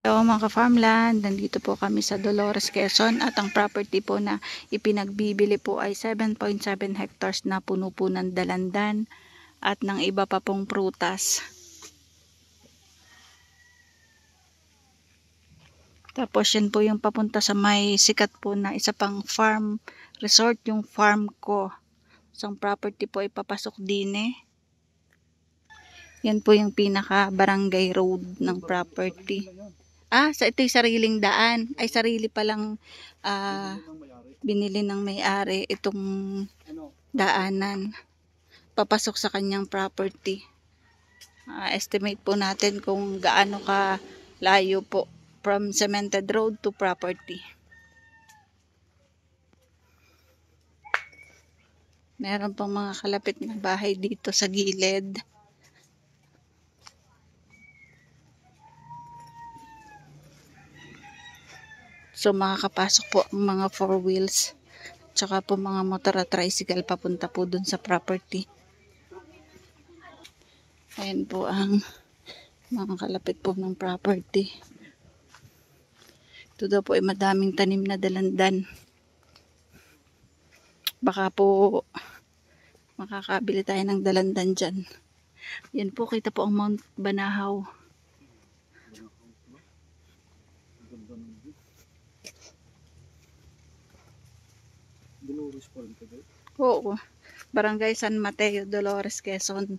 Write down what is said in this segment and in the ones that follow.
Hello mga ka-farmland, nandito po kami sa Dolores, Quezon at ang property po na ipinagbibili po ay 7.7 hectares na puno po ng dalandan at ng iba pa pong prutas. Tapos yan po yung papunta sa may sikat po na isa pang farm resort, yung farm ko. Isang property po ay papasok din eh. Yan po yung pinaka barangay road ng property. Sa ito'y sariling daan. Ay sarili palang binili ng may-ari itong daanan. Papasok sa kanyang property. Estimate po natin kung gaano ka layo po from cemented road to property. Meron pong mga kalapit na bahay dito sa gilid. So makakapasok po ang mga 4 wheels tsaka po mga motor at tricycle papunta po dun sa property. Ayan po ang mga kalapit po ng property. Ito daw po ay madaming tanim na dalandan. Baka po makakabili tayo ng dalandan dyan. Yan po, kita po ang Mount Banahaw. Oo, Barangay San Mateo, Dolores, Quezon.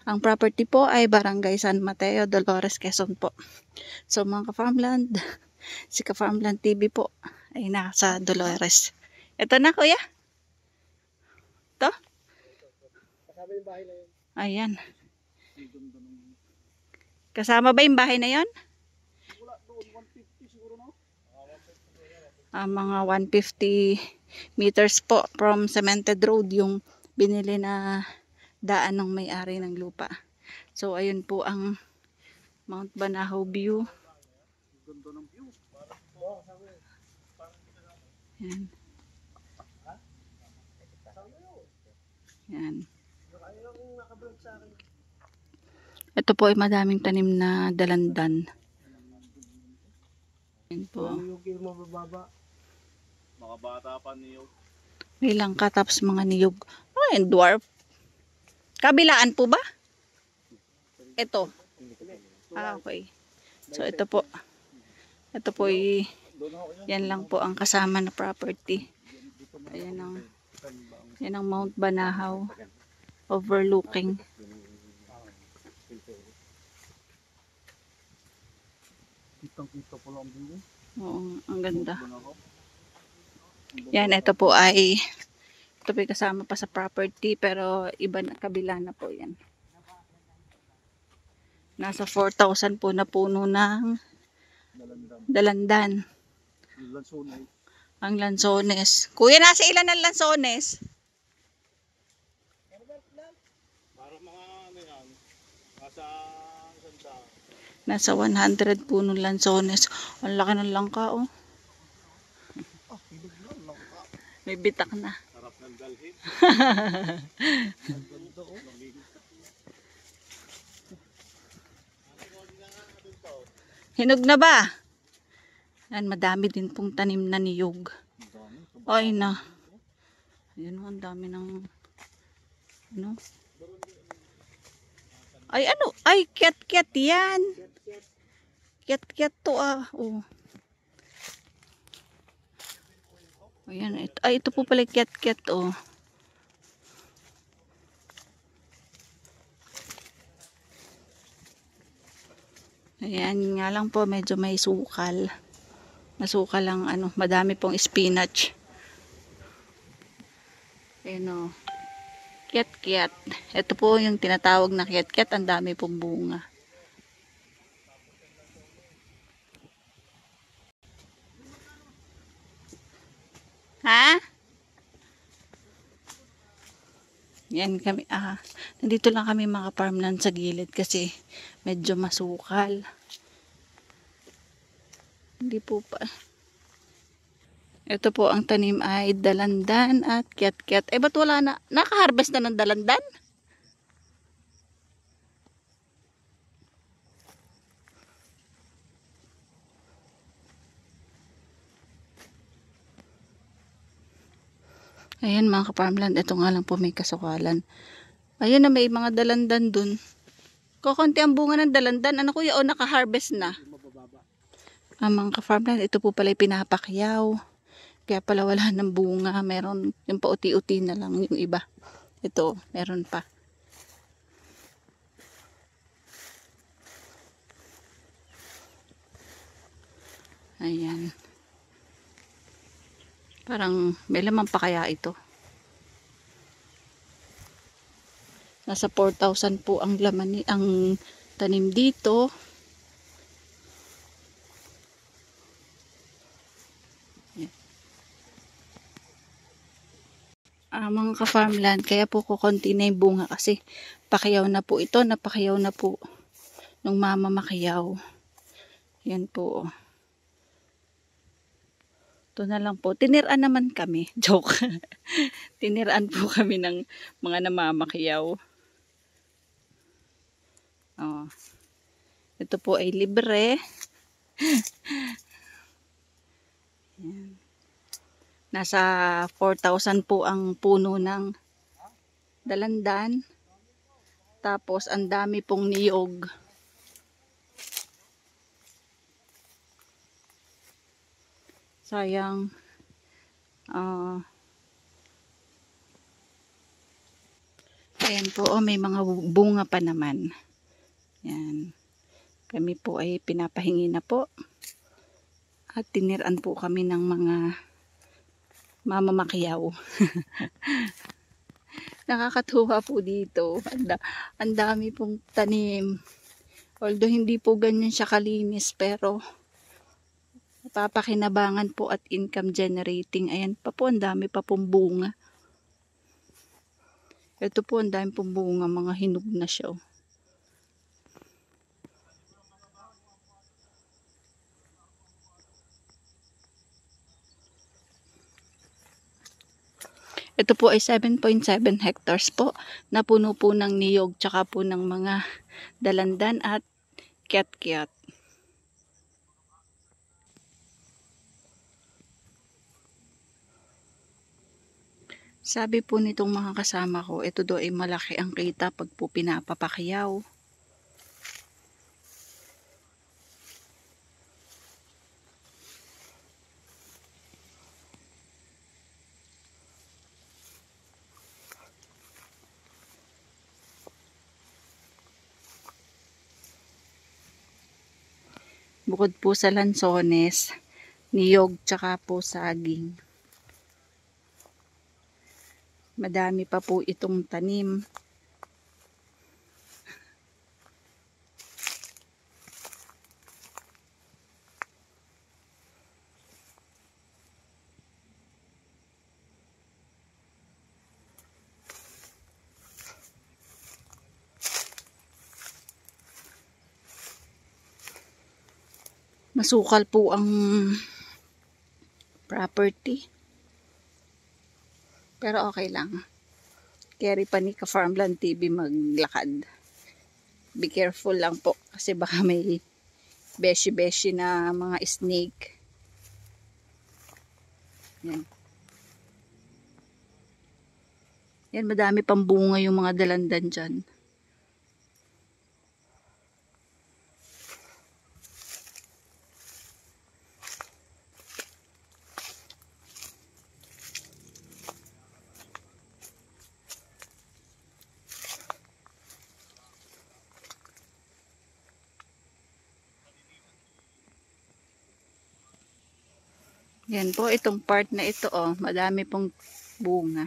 Ang property po ay Barangay San Mateo, Dolores, Quezon po. So mga ka-farmland, si ka-farmland TV po ay nasa Dolores. Ito na kuya. Ito. Ayan. Kasama ba yung bahay na yon? Mga 150 meters po from cemented road yung binili na daan ng may-ari ng lupa. So ayun po ang Mount Banahaw view. Yan. Yan. Ito po ay madaming tanim na dalandan. Yan po. Mga bata pa niyog. May langka tapos mga niyog. Ay, dwarf. Kabilaan po ba? Ito. Okay. So ito po. Ito po ay yan lang po ang kasama na property. Ayan ang yan ang Mount Banahaw overlooking. Kitang-kita po lang din. Oo, ang ganda. Yan, ito po ay ito po ay kasama pa sa property pero iba na kabila na po yan. Nasa 4,000 po na puno ng dalandan. Ang lansones. Kuya, nasa ilan ang lansones? Para mga ano yan, Nasa 100 puno lansones. Ang laki ng langka, oh. May bitak na. sarap ng dalhin. Hinog na ba? Yan, madami din pong tanim na niyog. Ay na. Ayan, ang dami ng ano. Ay ano? Ay, ket-ket yan. Ket-ket to oh. Ayan, ito po pala ket-ket oh. Ayan nga lang po, medyo may sukal. Nasukal lang ano, madami pong spinach. Ayan o. Kiat-kiat. Ito po yung tinatawag na kiat-kiat. Ang dami pong bunga. Ha? Yan kami, nandito lang kami mga farmland sa gilid kasi medyo masukal. Hindi po pa. Ito po ang tanim ay dalandan at kiat-kiat. Ba't wala na? Naka-harvest na ng dalandan? Ayan mga ka-farmland, ito nga lang po may kasukalan. Ayun na, may mga dalandan dun. Kukunti ang bunga ng dalandan. Ano kuya, o naka-harvest na? Mga ka-farmland, ito po pala pinapakyaw. Kaya pala wala ng bunga. Meron yung pauti-uti na lang yung iba. Ito, meron pa. Ayan. Parang may laman pa kaya ito. Nasa 4,000 po ang laman ang tanim dito. Mga ka-farmland, kaya po kukunti na yung bunga kasi pakiyaw na po ito, napakiyaw na po nung mama makiyaw. Yan po. Ito na lang po. Tiniraan naman kami. Joke. Tiniraan po kami ng mga namamakiyaw. Oh. Ito po ay libre. Yan. Nasa 4,000 po ang puno ng dalandan. Tapos ang dami pong niyog. Sayang. Ayan po, may mga bunga pa naman. Yan. Kami po ay pinapahingi na po. At tiniraan po kami ng mga mamamakiyaw. Nakakatuwa po dito. Ang dami pong tanim. Although hindi po ganyan siya kalinis, pero napapakinabangan po at income generating. Ayan pa po, ang dami pa pong bunga. Ito po, ang dami pong bunga, mga hinog na siya. Oh. Ito po ay 7.7 hectares po. Napuno po ng niyog tsaka po ng mga dalandan at kiat-kiat. Sabi po nitong mga kasama ko, ito do ay malaki ang kita pag po pinapapakyaw. Bukod po sa lansones, niyog tsaka po saging. Madami pa po itong tanim. Masukal po ang property. Pero okay lang. Carry pa ni Ka-Farmland TV maglakad. Be careful lang po kasi baka may beshi-beshi na mga snake. Yan. Yan, madami pang bunga yung mga dalandan dyan. Yan po, itong part na ito, oh, madami pong bunga.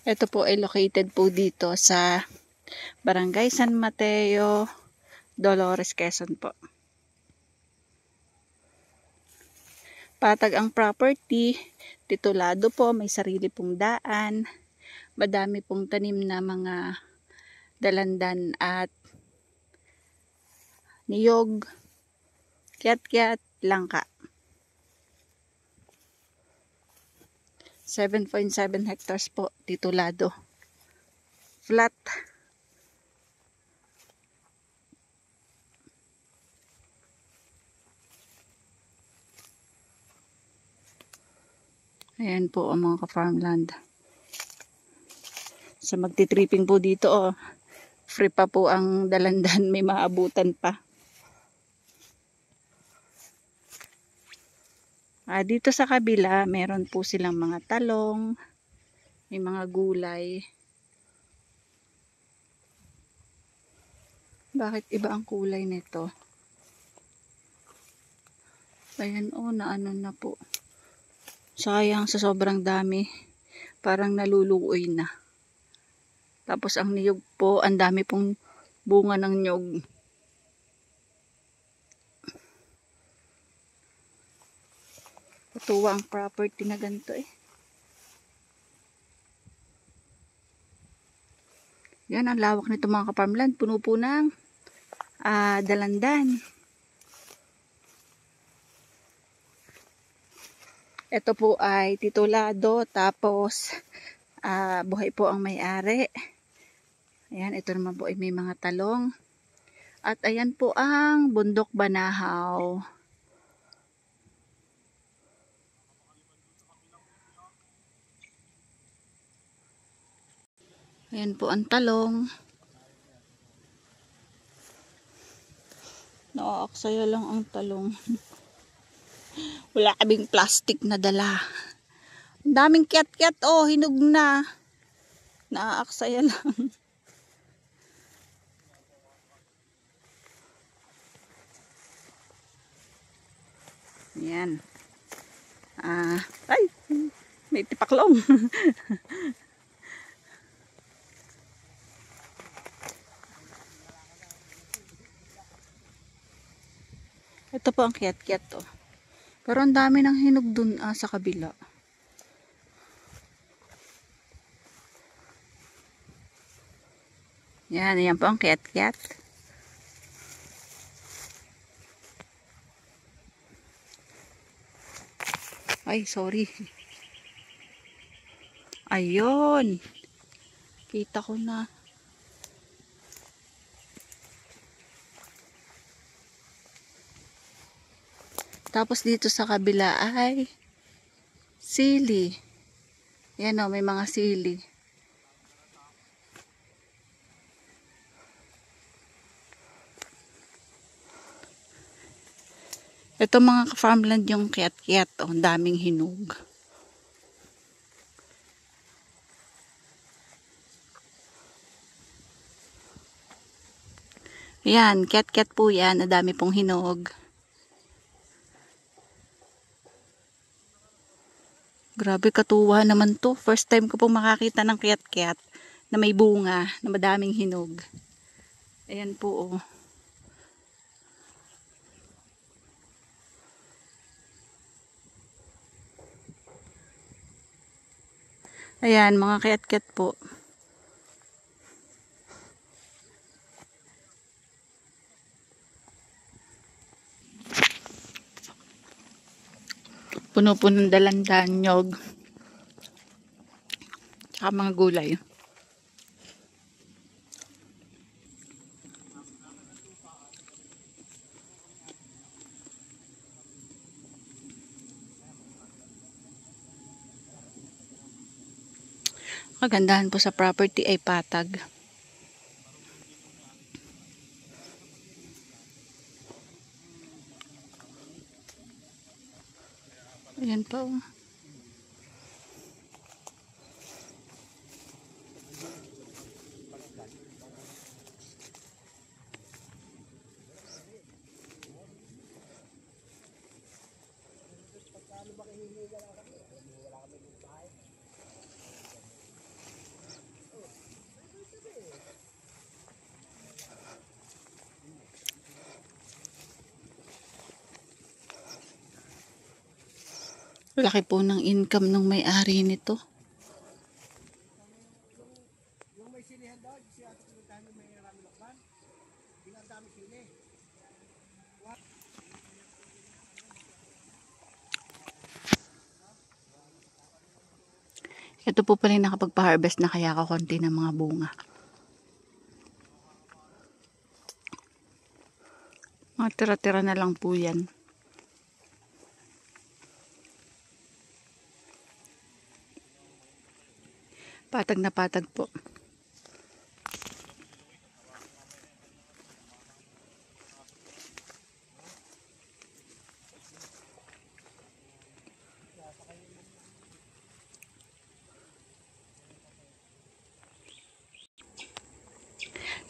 Ito po ay located po dito sa Barangay San Mateo, Dolores, Quezon po. Patag ang property, titulado po, may sarili pong daan, madami pong tanim na mga dalandan at niyog, kiat-kiat, langka. 7.7 hectares po, titulado. Flat. Ayan po ang mga ka-farmland. Sa magti-tripping po dito, oh. Free pa po ang dalandan. May maabutan pa. Dito sa kabila, meron po silang mga talong. May mga gulay. Bakit iba ang kulay nito? Ayan, oh, naano na po. Sayang sa sobrang dami. Parang naluluoy na. Tapos ang niyog po, ang dami pong bunga ng niyog. Patuwa ang property na ganito eh. Yan ang lawak nito mga ka-farmland. Puno po ng dalandan. Ito po ay titulado, tapos buhay po ang may-ari. Ayan, ito naman po ay may mga talong. At ayan po ang Bundok Banahaw. Ayan po ang talong. Nakaaksaya lang ang talong. Wala kaming plastic na dala. Ang daming kiat-kiat, oh, hinog na. Naaaksaya lang. Yan. Ay, may tipaklong. Ito po ang kiat-kiat, oh. Pero ang dami ng hinog dun sa kabila. Yan po ang kiat-kiat. Ay, sorry. Ayun. Kita ko na. Tapos dito sa kabila ay sili. Yan o, may mga sili. Ito mga ka-farmland yung kiat-kiat. Oh, ang daming hinog. Yan, kiat-kiat po yan. Ang dami pong hinog. Grabe, katuwa naman to. First time ko pong makakita ng kiat-kiat na may bunga, na madaming hinog. Ayan po, oh. Ayan, mga kiat-kiat po. Puno po ng dalandan, nyog. Tsaka mga gulay. Kagandahan po sa property ay patag. Ayan po. Laki po ng income ng may-ari nito. Ito po pala yung nakapagpa-harvest na kaya kakunti ng mga bunga. Mga tira-tira na lang po yan. Patag na patag po.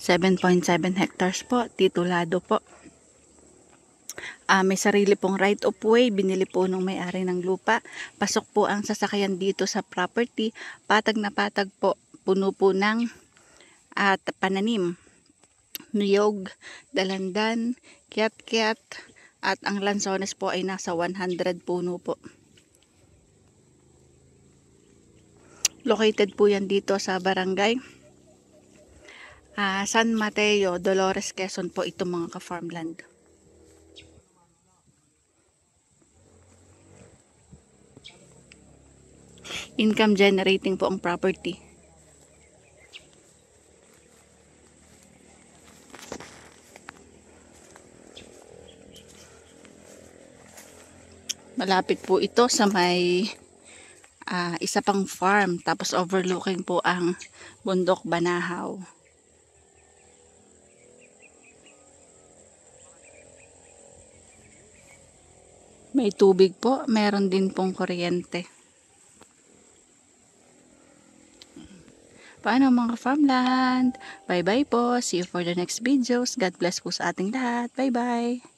.7 hectares po, titulado po. May sarili pong right of way, binili po nung may-ari ng lupa. Pasok po ang sasakyan dito sa property, patag na patag po, puno po ng at pananim, niyog, dalandan, kiat-kiat, at ang lansones po ay nasa 100 puno po. Located po yan dito sa barangay San Mateo, Dolores, Quezon po itong mga ka-farmland. Income generating po ang property. Malapit po ito sa may isa pang farm, tapos overlooking po ang bundok Banahaw. May tubig po, meron din pong kuryente. Paano mga farmland? Bye bye po. See you for the next videos. God bless po sa ating lahat. Bye bye.